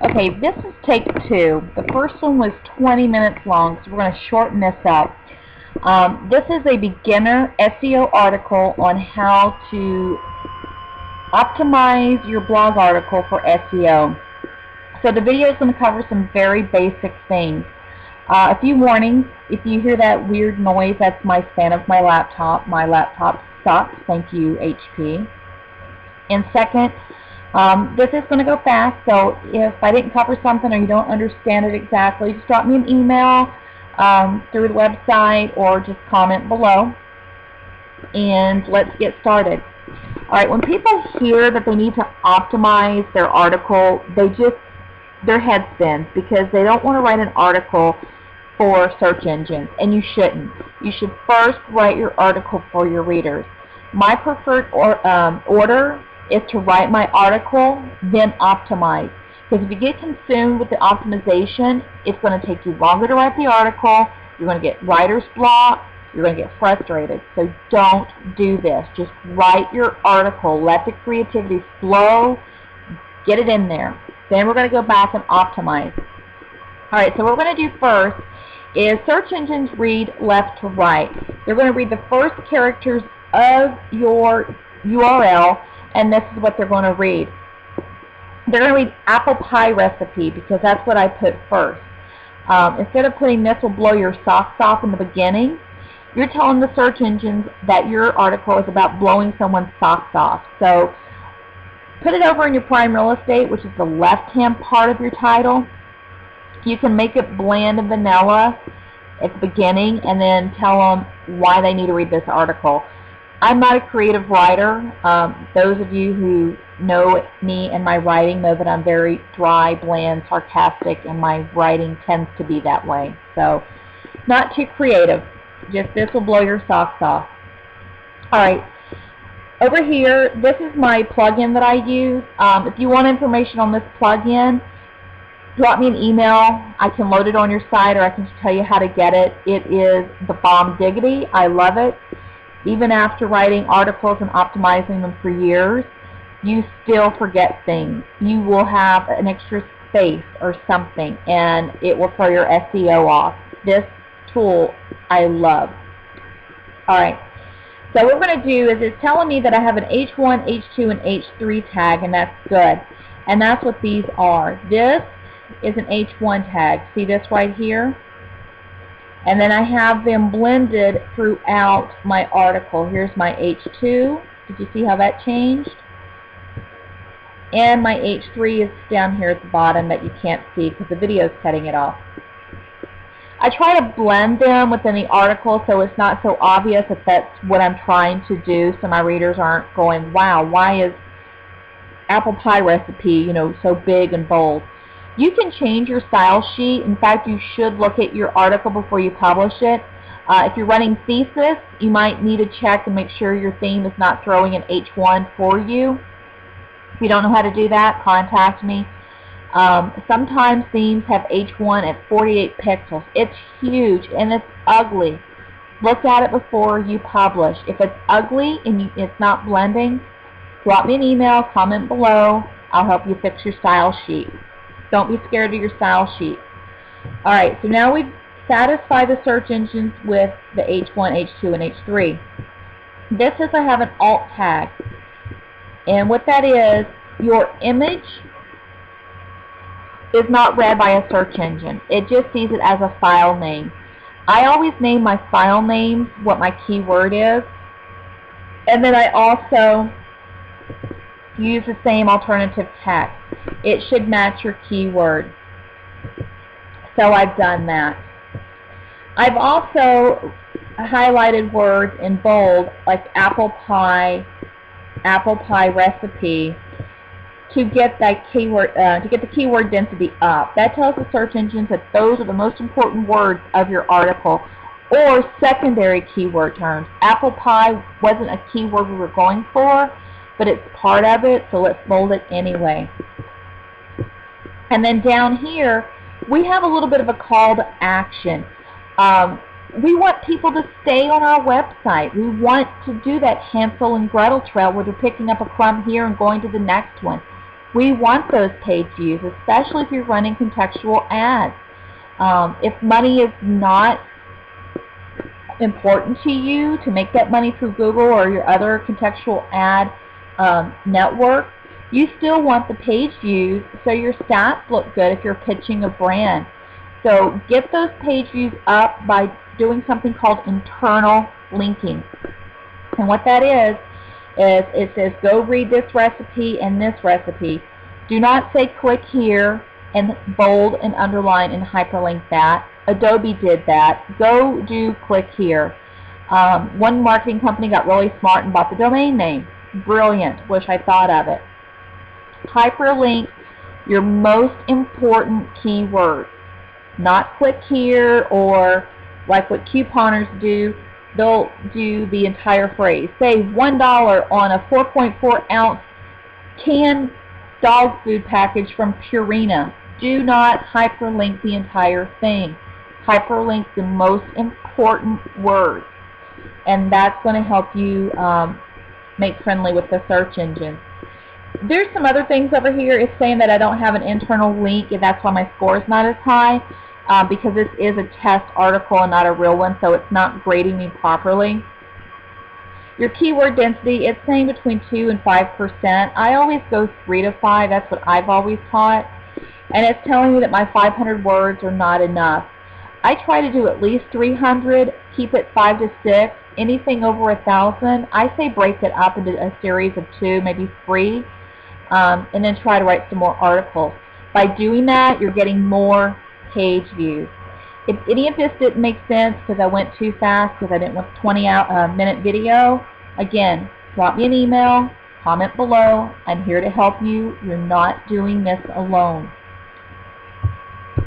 Okay, this is take two. The first one was 20 minutes long, so we're going to shorten this up. This is a beginner SEO article on how to optimize your blog article for SEO. So the video is going to cover some very basic things. A few warnings. If you hear that weird noise, that's my fan of my laptop. My laptop sucks. Thank you, HP. And second, this is going to go fast, so if I didn't cover something or you don't understand it exactly, just drop me an email through the website or just comment below, and let's get started. Alright, when people hear that they need to optimize their article, their head spins because they don't want to write an article for search engines, and you shouldn't. You should first write your article for your readers. My preferred order is to write my article, then optimize. Because if you get consumed with the optimization, it's going to take you longer to write the article, you're going to get writer's block, you're going to get frustrated. So don't do this. Just write your article, let the creativity flow, get it in there. Then we're going to go back and optimize. Alright, so what we're going to do first is search engines read left to right. They're going to read the first characters of your URL, and this is what they're going to read. They're going to read apple pie recipe because that's what I put first. Instead of putting this will blow your socks off in the beginning, you're telling the search engines that your article is about blowing someone's socks off. So put it over in your prime real estate, which is the left-hand part of your title. You can make it bland and vanilla at the beginning and then tell them why they need to read this article. I'm not a creative writer. Those of you who know me and my writing know that I'm very dry, bland, sarcastic, and my writing tends to be that way. So, not too creative. Just this will blow your socks off. Alright, over here, this is my plugin that I use. If you want information on this plugin, drop me an email. I can load it on your site, or I can tell you how to get it. It is the bomb diggity. I love it. Even after writing articles and optimizing them for years, you still forget things. You will have an extra space or something, and it will throw your SEO off. This tool I love. Alright, so what we're going to do is it's telling me that I have an H1, H2, and H3 tag, and that's good. And that's what these are. This is an H1 tag. See this right here? And then I have them blended throughout my article. Here's my H2. Did you see how that changed? And my H3 is down here at the bottom that you can't see because the video is cutting it off. I try to blend them within the article so it's not so obvious that that's what I'm trying to do, so my readers aren't going, wow, why is apple pie recipe, you know, so big and bold. You can change your style sheet. In fact, you should look at your article before you publish it. If you're running thesis, you might need to check and make sure your theme is not throwing an H1 for you. If you don't know how to do that, contact me. Sometimes themes have H1 at 48 pixels. It's huge and it's ugly. Look at it before you publish. If it's ugly and it's not blending, drop me an email, comment below. I'll help you fix your style sheet. Don't be scared of your style sheet. Alright, so now we've satisfied the search engines with the H1, H2, and H3. This is I have an alt tag. And what that is, your image is not read by a search engine. It just sees it as a file name. I always name my file names what my keyword is. And then I also use the same alternative text. It should match your keyword. So I've done that. I've also highlighted words in bold like apple pie recipe to get that keyword to get the keyword density up. That tells the search engines that those are the most important words of your article, or secondary keyword terms. Apple pie wasn't a keyword we were going for, but it's part of it, so let's bold it anyway. And then down here, we have a little bit of a call to action. We want people to stay on our website. We want to do that Hansel and Gretel trail where they're picking up a crumb here and going to the next one. We want those page views, especially if you're running contextual ads. If money is not important to you to make that money through Google or your other contextual ad network, you still want the page views so your stats look good if you're pitching a brand. So get those page views up by doing something called internal linking. And what that is it says go read this recipe and this recipe. Do not say click here and bold and underline and hyperlink that. Adobe did that. Go do click here. One marketing company got really smart and bought the domain name. Brilliant. Wish I thought of it. Hyperlink your most important keywords. Not click here, or like what couponers do, they'll do the entire phrase. Save $1 on a 4.4 ounce canned dog food package from Purina. Do not hyperlink the entire thing. Hyperlink the most important words, and that's going to help you make friendly with the search engine. There's some other things over here. It's saying that I don't have an internal link, and that's why my score is not as high, because this is a test article and not a real one, so it's not grading me properly. Your keyword density, it's saying between 2 and 5%. I always go 3 to 5. That's what I've always taught. And it's telling me that my 500 words are not enough. I try to do at least 300, keep it 5 to 6. Anything over 1,000, I say break it up into a series of 2, maybe 3, and then try to write some more articles. By doing that, you're getting more page views. If any of this didn't make sense because I went too fast because I didn't want a 20-minute video, again, drop me an email, comment below. I'm here to help you. You're not doing this alone.